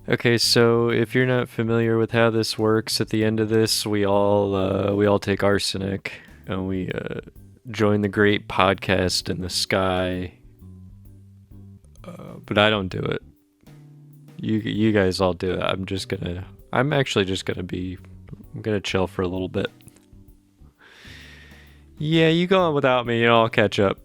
Okay, so if you're not familiar with how this works, at the end of this, we all take arsenic and we join the great podcast in the sky. But I don't do it. You guys all do it. I'm actually just gonna be. I'm gonna chill for a little bit. Yeah, you go on without me, and I'll catch up.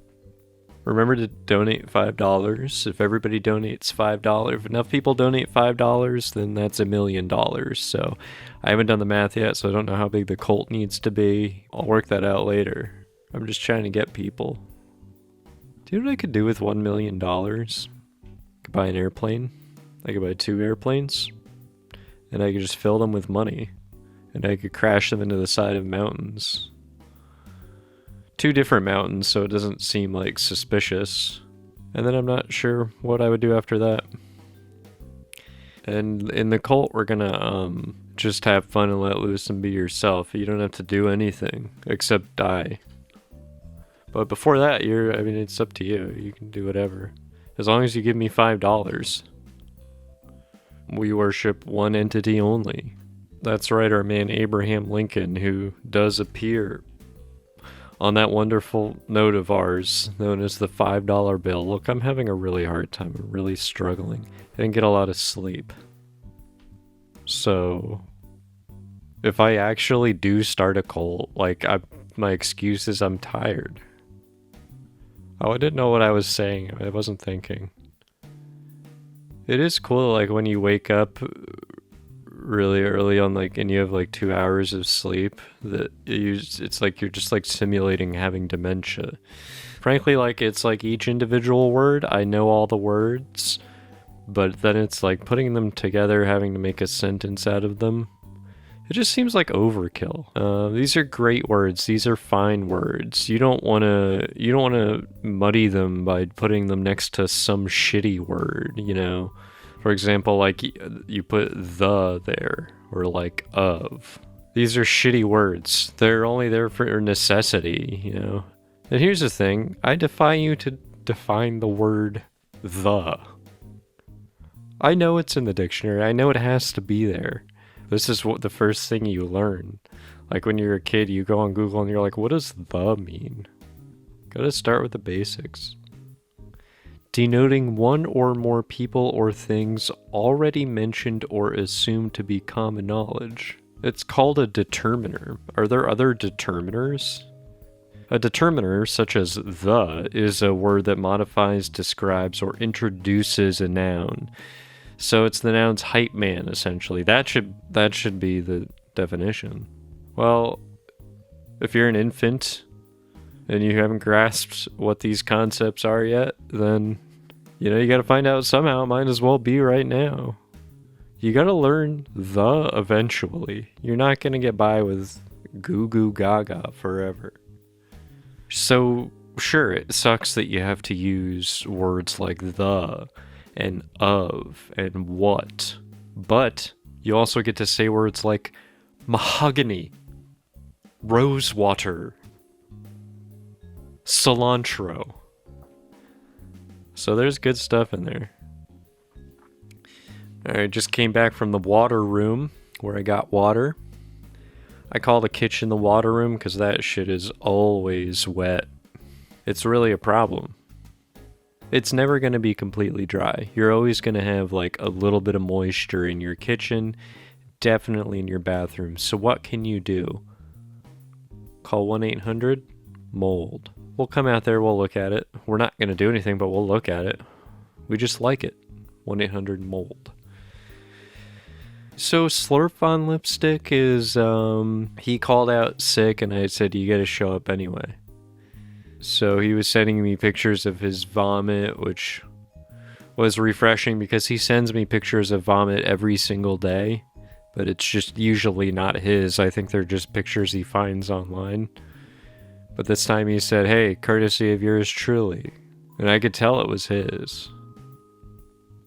Remember to donate $5. If everybody donates $5, if enough people donate $5, then that's $1,000,000. So I haven't done the math yet, so I don't know how big the cult needs to be. I'll work that out later. I'm just trying to get people. Do you know what I could do with $1,000,000? I could buy an airplane. I could buy 2 airplanes. And I could just fill them with money. And I could crash them into the side of mountains. 2 different mountains, so it doesn't seem like suspicious. And then I'm not sure what I would do after that. And in the cult, we're gonna just have fun and let loose and be yourself. You don't have to do anything except die. But before that, it's up to you. You can do whatever. As long as you give me $5. We worship one entity only. That's right, our man Abraham Lincoln, who does appear on that wonderful note of ours known as the $5 bill. Look, I'm having a really hard time. I'm really struggling. I didn't get a lot of sleep. So, if I actually do start a cult, my excuse is I'm tired. Oh, I didn't know what I was saying. I wasn't thinking. It is cool, like, when you wake up really early on, and you have 2 hours of sleep, it's like you're just simulating having dementia. Frankly, it's like each individual word, I know all the words, but then it's like putting them together, having to make a sentence out of them. It just seems like overkill. These are great words. These are fine words. You don't want to muddy them by putting them next to some shitty word, you know? For example, you put the there, or of. These are shitty words. They're only there for necessity, you know? And here's the thing. I defy you to define the word the. I know it's in the dictionary. I know it has to be there. This is what the first thing you learn. Like when you're a kid, you go on Google and you're like, what does the mean? Gotta start with the basics. Denoting one or more people or things already mentioned or assumed to be common knowledge. It's called a determiner. Are there other determiners? A determiner, such as the, is a word that modifies, describes, or introduces a noun. So it's the noun's hype man, essentially. That should be the definition. Well, if you're an infant and you haven't grasped what these concepts are yet, then, you gotta find out somehow. Might as well be right now. You gotta learn the eventually. You're not gonna get by with goo goo gaga forever. So, sure, it sucks that you have to use words like the and of and what, but you also get to say words like mahogany, rosewater, cilantro. So there's good stuff in there. I just came back from the water room where I got water. I call the kitchen the water room because that shit is always wet. It's really a problem. It's never going to be completely dry. You're always going to have a little bit of moisture in your kitchen, definitely in your bathroom. So what can you do? Call 1-800-MOLD. We'll come out there, we'll look at it. We're not going to do anything, but we'll look at it. We just like it. 1-800-MOLD. So Slurp on Lipstick is, he called out sick and I said, you gotta show up anyway. So he was sending me pictures of his vomit, which was refreshing because he sends me pictures of vomit every single day, but it's just usually not his. I think they're just pictures he finds online. But this time he said, hey, courtesy of yours truly. And I could tell it was his.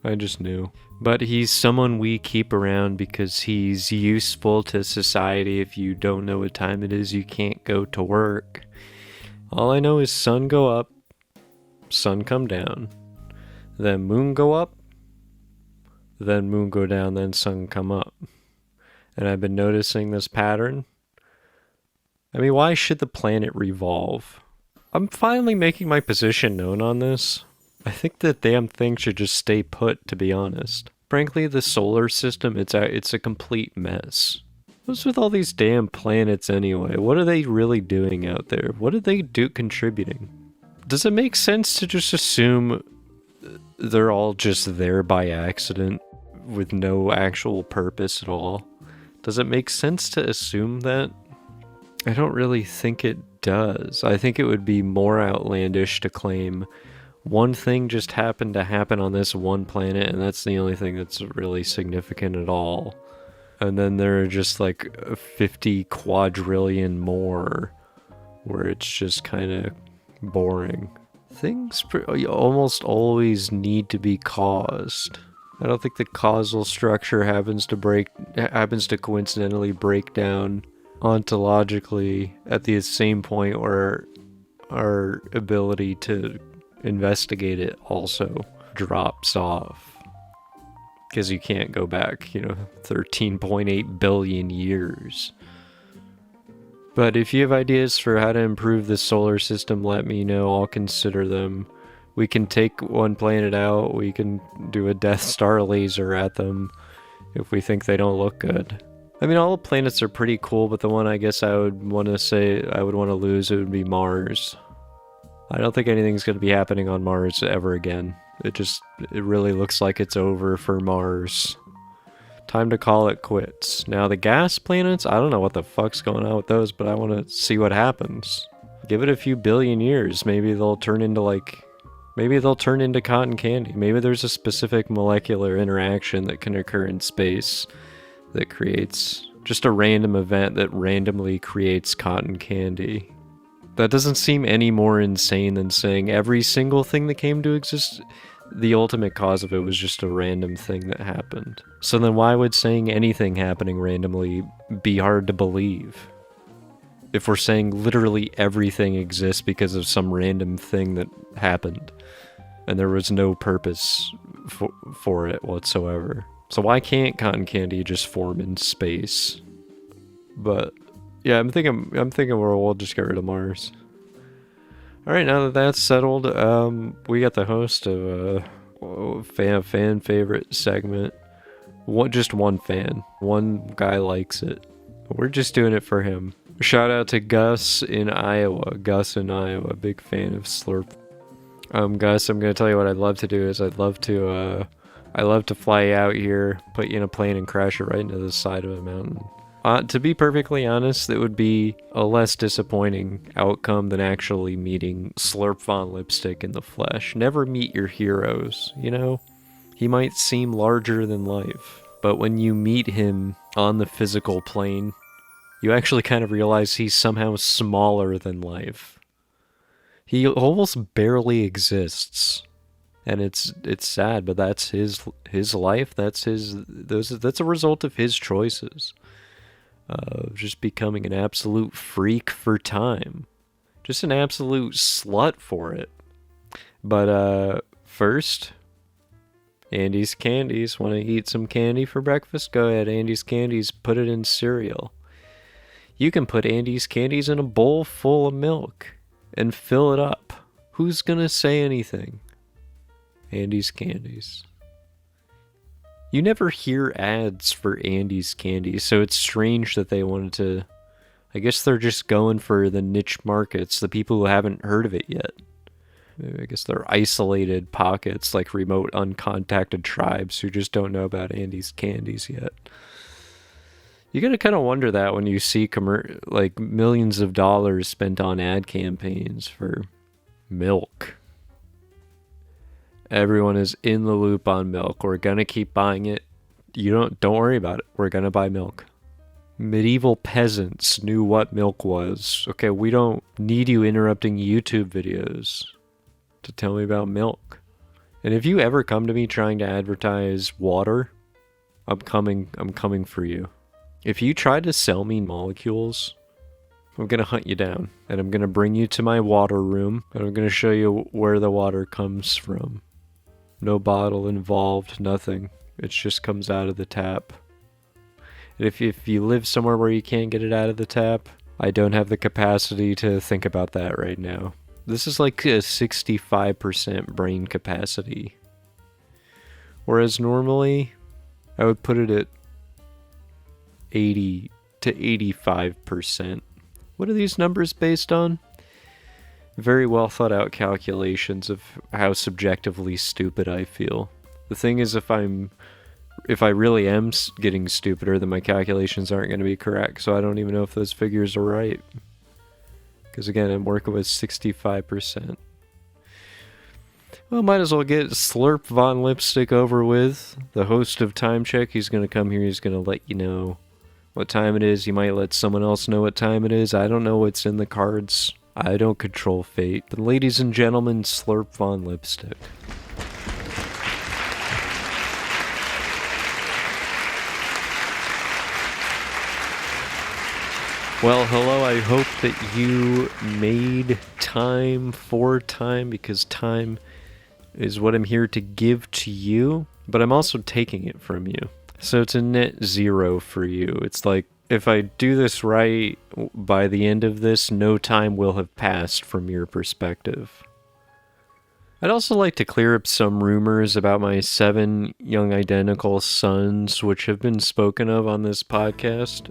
I just knew. But he's someone we keep around because he's useful to society. If you don't know what time it is, you can't go to work. All I know is sun go up, sun come down, then moon go up, then moon go down, then sun come up. And I've been noticing this pattern. I mean, why should the planet revolve? I'm finally making my position known on this. I think the damn thing should just stay put, to be honest. Frankly, the solar system, it's a complete mess. What's with all these damn planets anyway? What are they really doing out there? What are they contributing? Does it make sense to just assume they're all just there by accident with no actual purpose at all? Does it make sense to assume that? I don't really think it does. I think it would be more outlandish to claim one thing just happened to happen on this one planet, and that's the only thing that's really significant at all. And then there are just like 50 quadrillion more where it's just kind of boring. Things almost always need to be caused. I don't think the causal structure happens to coincidentally break down ontologically at the same point where our ability to investigate it also drops off. Because you can't go back, 13.8 billion years. But if you have ideas for how to improve the solar system, let me know. I'll consider them. We can take one planet out. We can do a Death Star laser at them if we think they don't look good. I mean, all the planets are pretty cool, but the one I guess I would want to lose, it would be Mars. I don't think anything's going to be happening on Mars ever again. It really looks like it's over for Mars. Time to call it quits. Now the gas planets, I don't know what the fuck's going on with those, but I want to see what happens. Give it a few billion years, maybe they'll turn into cotton candy. Maybe there's a specific molecular interaction that can occur in space that creates just a random event that randomly creates cotton candy. That doesn't seem any more insane than saying every single thing that came to exist, the ultimate cause of it was just a random thing that happened. So then why would saying anything happening randomly be hard to believe? If we're saying literally everything exists because of some random thing that happened, and there was no purpose for it whatsoever. So why can't cotton candy just form in space? But yeah, I'm thinking we'll just get rid of Mars. Alright, now that that's settled, we got the host of a fan favorite segment. Just one fan. One guy likes it. We're just doing it for him. Shout out to Gus in Iowa. Big fan of Slurp. Gus, I'm gonna tell you what I'd love to do is I'd love to fly out here, put you in a plane and crash it right into the side of a mountain. To be perfectly honest, it would be a less disappointing outcome than actually meeting Slurp Von Lipstick in the flesh. Never meet your heroes, He might seem larger than life, but when you meet him on the physical plane, you actually kind of realize he's somehow smaller than life. He almost barely exists. And it's sad, but that's his life. That's a result of his choices. Just becoming an absolute freak for time. Just an absolute slut for it. But first, Andy's Candies. Want to eat some candy for breakfast? Go ahead, Andy's Candies. Put it in cereal. You can put Andy's Candies in a bowl full of milk and fill it up. Who's gonna say anything? Andy's Candies. You never hear ads for Andy's Candies, so it's strange that they wanted to... I guess they're just going for the niche markets, the people who haven't heard of it yet. I guess they're isolated pockets, like remote, uncontacted tribes who just don't know about Andy's Candies yet. You gotta kind of wonder that when you see millions of dollars spent on ad campaigns for milk. Everyone is in the loop on milk. We're gonna keep buying it. Don't worry about it. We're gonna buy milk. Medieval peasants knew what milk was. Okay, we don't need you interrupting YouTube videos to tell me about milk. And if you ever come to me trying to advertise water, I'm coming for you. If you try to sell me molecules, I'm gonna hunt you down. And I'm gonna bring you to my water room, and I'm gonna show you where the water comes from. No bottle involved, nothing. It just comes out of the tap. And if you live somewhere where you can't get it out of the tap, I don't have the capacity to think about that right now. This is like a 65% brain capacity. Whereas normally, I would put it at 80 to 85%. What are these numbers based on? Very well thought out calculations of how subjectively stupid I feel. The thing is, if I really am getting stupider, then my calculations aren't going to be correct, so I don't even know if those figures are right. Because again, I'm working with 65%. Well, might as well get Slurp Von Lipstick over with. The host of Time Check, he's going to come here, he's going to let you know what time it is. You might let someone else know what time it is. I don't know what's in the cards. I don't control fate. But ladies and gentlemen, Slurp Von Lipstick. Well, hello, I hope that you made time for time, because time is what I'm here to give to you, but I'm also taking it from you. So it's a net zero for you. It's like, if I do this right, by the end of this, no time will have passed from your perspective. I'd also like to clear up some rumors about my 7 young identical sons, which have been spoken of on this podcast.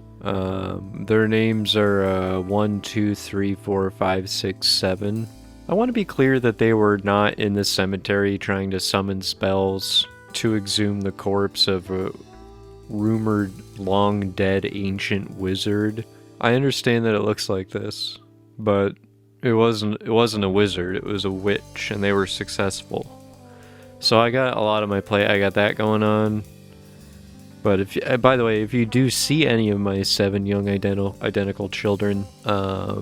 Their names are 1, 2, 3, 4, 5, 6, 7. I want to be clear that they were not in the cemetery trying to summon spells to exhume the corpse of a rumored long-dead ancient wizard. I understand that it looks like this, but it wasn't a wizard, it was a witch, and they were successful. So I got a lot on my plate. I got that going on. But if, by the way, if you do see any of my 7 young identical children, I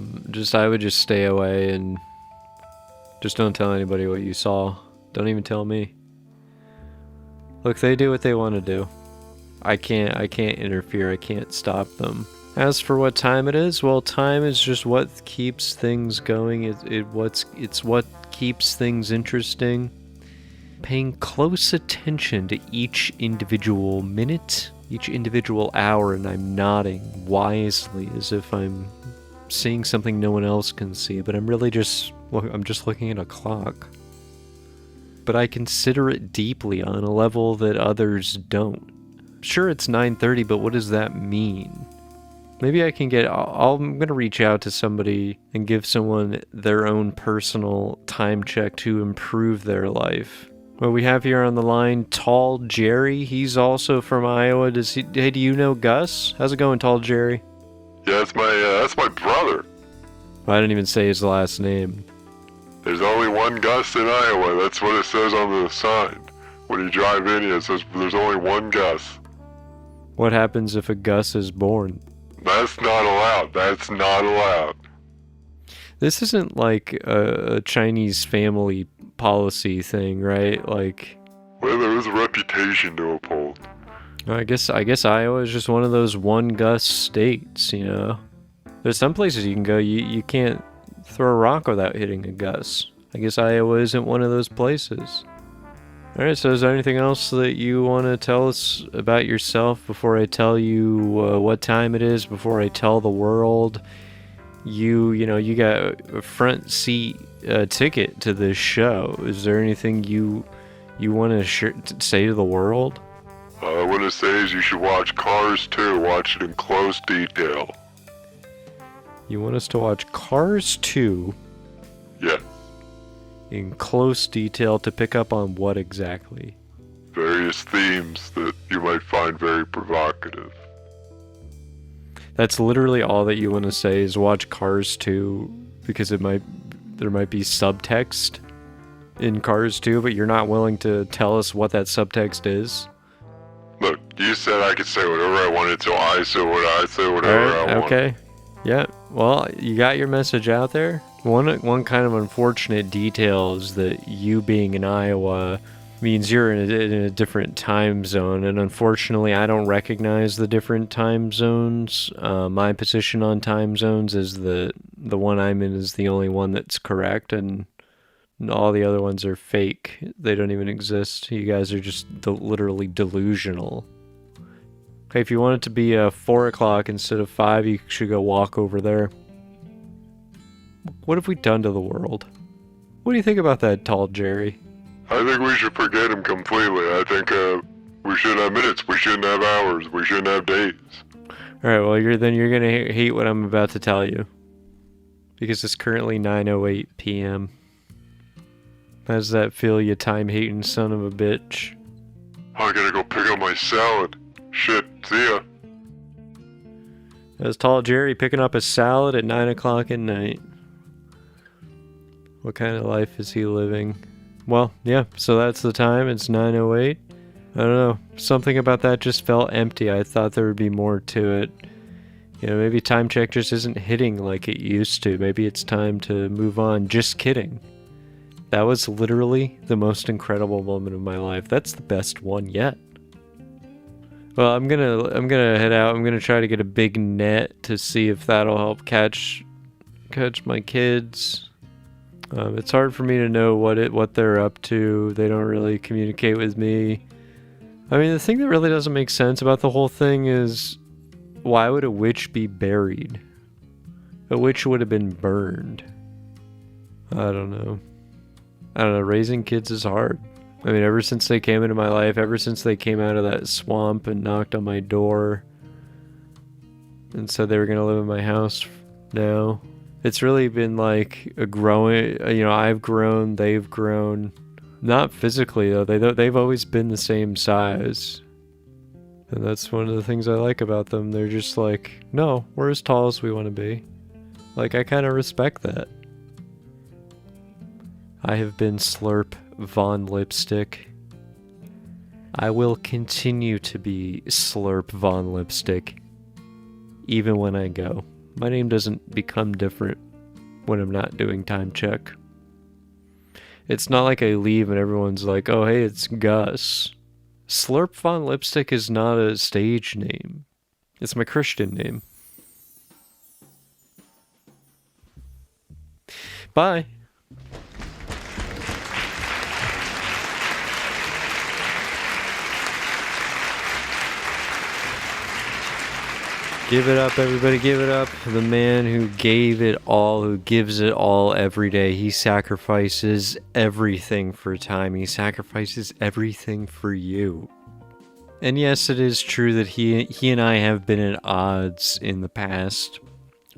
would just stay away and just don't tell anybody what you saw. Don't even tell me. Look, they do what they want to do. I can't interfere. I can't stop them. As for what time it is, well, time is just what keeps things going. It's what keeps things interesting. Paying close attention to each individual minute, each individual hour, and I'm nodding wisely as if I'm seeing something no one else can see, but I'm just looking at a clock. But I consider it deeply on a level that others don't. Sure, it's 9:30, but what does that mean? Maybe I'm going to reach out to somebody and give someone their own personal time check to improve their life. Well, we have here on the line Tall Jerry. He's also from Iowa. Hey, do you know Gus? How's it going, Tall Jerry? Yeah, that's my brother. I didn't even say his last name. There's only one Gus in Iowa. That's what it says on the sign. When you drive in here, it says there's only one Gus. What happens if a Gus is born? That's not allowed. That's not allowed. This isn't like a Chinese family policy thing, right? Like, well, there is a reputation to uphold. I guess Iowa is just one of those one Gus states, you know? There's some places you can go, you can't throw a rock without hitting a Gus. I guess Iowa isn't one of those places. Alright, so is there anything else that you want to tell us about yourself before I tell you what time it is, before I tell the world? You got a front seat ticket to this show. Is there anything you want to say to the world? All I want to say is you should watch Cars 2. Watch it in close detail. You want us to watch Cars 2? Yeah. In close detail to pick up on what exactly? Various themes that you might find very provocative. That's literally all that you want to say is watch Cars 2 because there might be subtext in Cars 2, but you're not willing to tell us what that subtext is? Look, you said I could say whatever I wanted, so I said whatever I wanted. Okay. Yeah, well, you got your message out there. One kind of unfortunate detail is that you being in Iowa means you're in a different time zone, and unfortunately I don't recognize the different time zones. My position on time zones is the one I'm in is the only one that's correct, and And all the other ones are fake. They don't even exist. You guys are just literally delusional. Okay, if you want it to be 4 o'clock instead of 5, you should go walk over there. What have we done to the world? What do you think about that, Tall Jerry? I think we should forget him completely. I think we shouldn't have minutes. We shouldn't have hours. We shouldn't have days. Alright, well, you're gonna hate what I'm about to tell you. Because it's currently 9:08 p.m. How does that feel, you time-hating son of a bitch? I gotta go pick up my salad. Shit, see ya. That's Tall Jerry picking up a salad at 9 o'clock at night. What kind of life is he living? Well, yeah, so that's the time. It's 9:08. I don't know. Something about that just felt empty. I thought there would be more to it. You know, maybe time check just isn't hitting like it used to. Maybe it's time to move on. Just kidding. That was literally the most incredible moment of my life. That's the best one yet. Well, I'm gonna head out. I'm gonna try to get a big net to see if that'll help catch my kids. It's hard for me to know what they're up to. They don't really communicate with me. I mean, the thing that really doesn't make sense about the whole thing is, why would a witch be buried? A witch would have been burned. I don't know. Raising kids is hard. I mean, ever since they came into my life, ever since they came out of that swamp and knocked on my door and said they were going to live in my house now, it's really been like a growing, you know, I've grown, they've grown. Not physically, though. They've always been the same size. And that's one of the things I like about them. They're just like, no, we're as tall as we want to be. Like, I kind of respect that. I have been Slurp Von Lipstick. I will continue to be Slurp Von Lipstick, even when I go. My name doesn't become different when I'm not doing time check. It's not like I leave and everyone's like, oh hey, it's Gus. Slurp Von Lipstick is not a stage name. It's my Christian name. Bye. Give it up, everybody, give it up. The man who gave it all, who gives it all every day. He sacrifices everything for time. He sacrifices everything for you. And yes, it is true that he and I have been at odds in the past.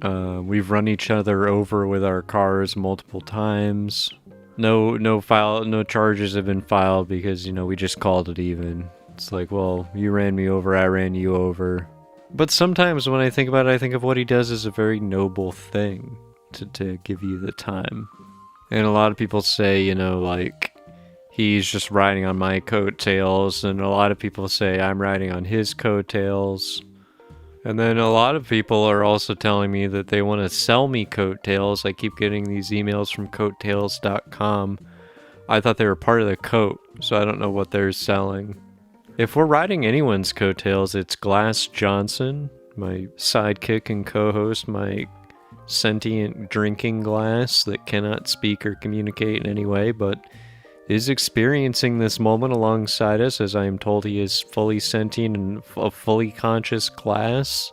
We've run each other over with our cars multiple times. No charges have been filed because, you know, we just called it even. It's like, well, you ran me over, I ran you over. But sometimes when I think about it, I think of what he does as a very noble thing to give you the time. And a lot of people say, you know, like, he's just riding on my coattails, and a lot of people say I'm riding on his coattails. And then a lot of people are also telling me that they want to sell me coattails. I keep getting these emails from coattails.com. I thought they were part of the coat, so I don't know what they're selling. If we're riding anyone's coattails, it's Glass Johnson, my sidekick and co-host, my sentient drinking glass that cannot speak or communicate in any way, but is experiencing this moment alongside us, as I am told he is fully sentient and a fully conscious glass.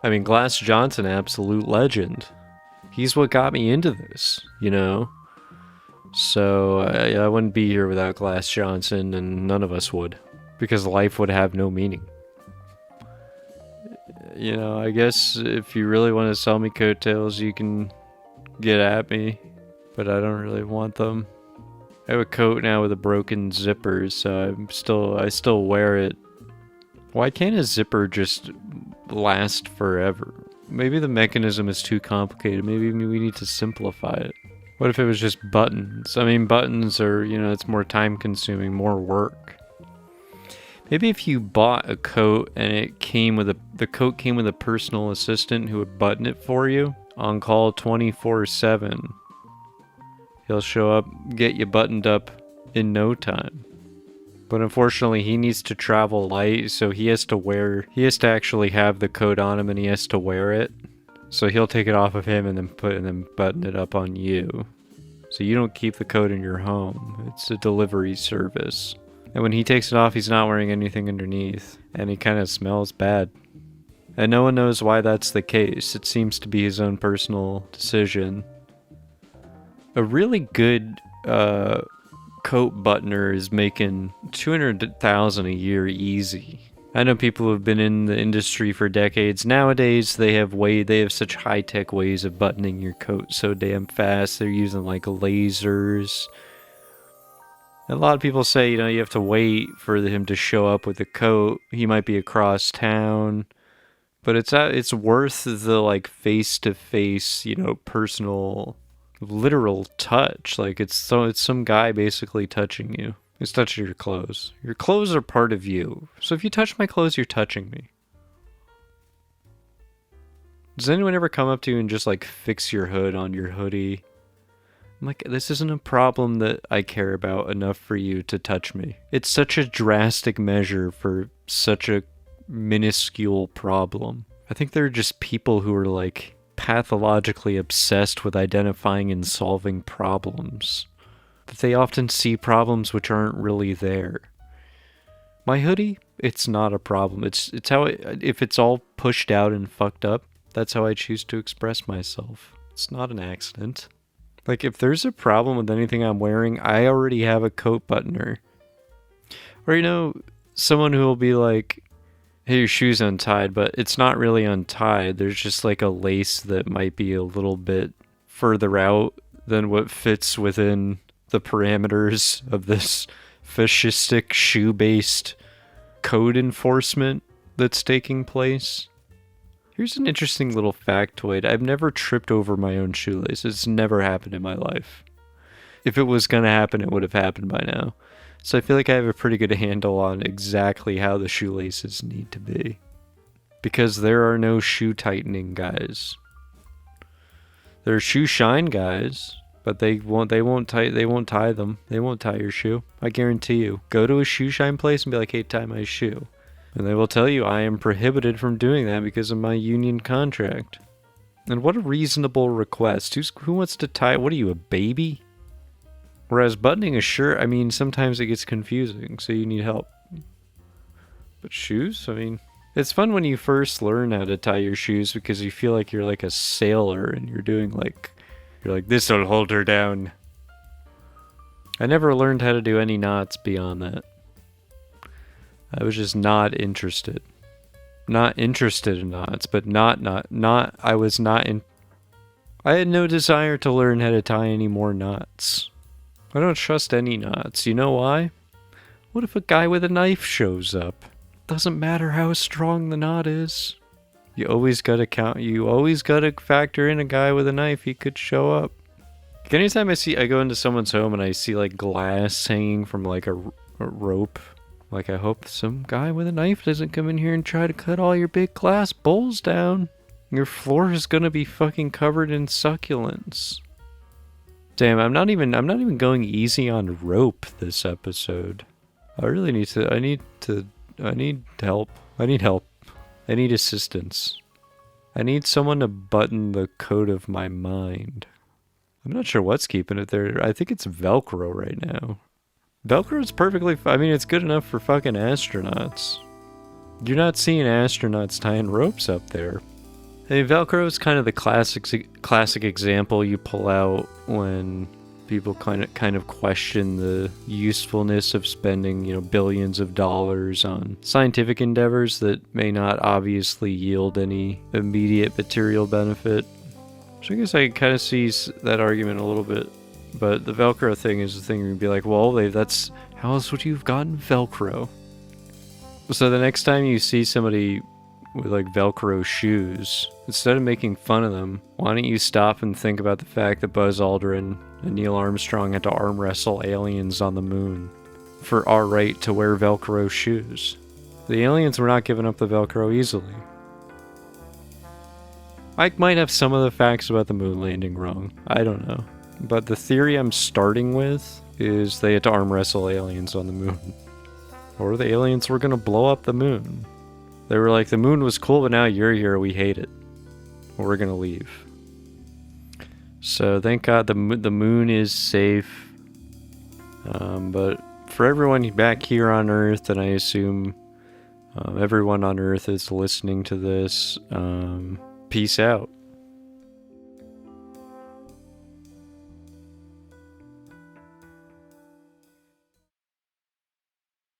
I mean, Glass Johnson, absolute legend. He's what got me into this, you know? So I wouldn't be here without Glass Johnson, and none of us would. Because life would have no meaning. You know, I guess if you really want to sell me coattails, you can get at me. But I don't really want them. I have a coat now with a broken zipper, so I still wear it. Why can't a zipper just last forever? Maybe the mechanism is too complicated. Maybe we need to simplify it. What if it was just buttons? I mean, buttons are, you know, it's more time consuming, more work. Maybe if you bought a coat and the coat came with a personal assistant who would button it for you on call 24/7. He'll show up, get you buttoned up in no time. But unfortunately, he needs to travel light, so he has to actually have the coat on him and he has to wear it. So he'll take it off of him and then button it up on you. So you don't keep the coat in your home. It's a delivery service. And when he takes it off, he's not wearing anything underneath. And he kind of smells bad. And no one knows why that's the case. It seems to be his own personal decision. A really good coat buttoner is making $200,000 a year easy. I know people who have been in the industry for decades. Nowadays, they have such high-tech ways of buttoning your coat so damn fast. They're using like lasers. A lot of people say, you have to wait for him to show up with the coat. He might be across town. But it's worth the like face-to-face, personal, literal touch. Like it's some guy basically touching you. He's touching your clothes. Your clothes are part of you. So if you touch my clothes, you're touching me. Does anyone ever come up to you and just like fix your hood on your hoodie? I'm like, this isn't a problem that I care about enough for you to touch me. It's such a drastic measure for such a minuscule problem. I think there are just people who are like pathologically obsessed with identifying and solving problems. That they often see problems which aren't really there. My hoodie, it's not a problem. It's how if it's all pushed out and fucked up, that's how I choose to express myself. It's not an accident. Like if there's a problem with anything I'm wearing, I already have a coat buttoner. Or someone who will be like, hey, your shoe's untied, but it's not really untied. There's just like a lace that might be a little bit further out than what fits within the parameters of this fascistic shoe-based code enforcement that's taking place. Here's an interesting little factoid. I've never tripped over my own shoelace. It's never happened in my life. If it was gonna happen, it would have happened by now. So I feel like I have a pretty good handle on exactly how the shoelaces need to be. Because there are no shoe tightening guys. There are shoe shine guys, but they won't tie them. They won't tie your shoe. I guarantee you. Go to a shoe shine place and be like, hey, tie my shoe. And they will tell you I am prohibited from doing that because of my union contract. And what a reasonable request. Who wants to tie? What are you, a baby? Whereas buttoning a shirt, sometimes it gets confusing, so you need help. But shoes? It's fun when you first learn how to tie your shoes because you feel like you're like a sailor and you're like, this'll hold her down. I never learned how to do any knots beyond that. I was just not interested. Not interested in knots, but I had no desire to learn how to tie any more knots. I don't trust any knots. You know why? What if a guy with a knife shows up? Doesn't matter how strong the knot is. You always gotta factor in a guy with a knife. He could show up. Like anytime I go into someone's home and I see like glass hanging from like a rope, like I hope some guy with a knife doesn't come in here and try to cut all your big glass bowls down. Your floor is gonna be fucking covered in succulents. Damn, I'm not even going easy on rope this episode. I really need to. I need help. I need help. I need assistance. I need someone to button the coat of my mind. I'm not sure what's keeping it there. I think it's Velcro right now. Velcro's perfectly it's good enough for fucking astronauts. You're not seeing astronauts tying ropes up there. Hey, Velcro is kind of the classic example you pull out when people kind of question the usefulness of spending, billions of dollars on scientific endeavors that may not obviously yield any immediate material benefit. So I guess I kind of see that argument a little bit. But the Velcro thing is the thing you'd be like, well, how else would you have gotten Velcro? So the next time you see somebody with like Velcro shoes, instead of making fun of them, why don't you stop and think about the fact that Buzz Aldrin and Neil Armstrong had to arm wrestle aliens on the moon for our right to wear Velcro shoes. The aliens were not giving up the Velcro easily. I might have some of the facts about the moon landing wrong. I don't know. But the theory I'm starting with is they had to arm wrestle aliens on the moon. Or the aliens were gonna blow up the moon. They were like, the moon was cool, but now you're here, we hate it. We're gonna leave. So thank God the moon is safe. But for everyone back here on Earth, and I assume everyone on Earth is listening to this, peace out.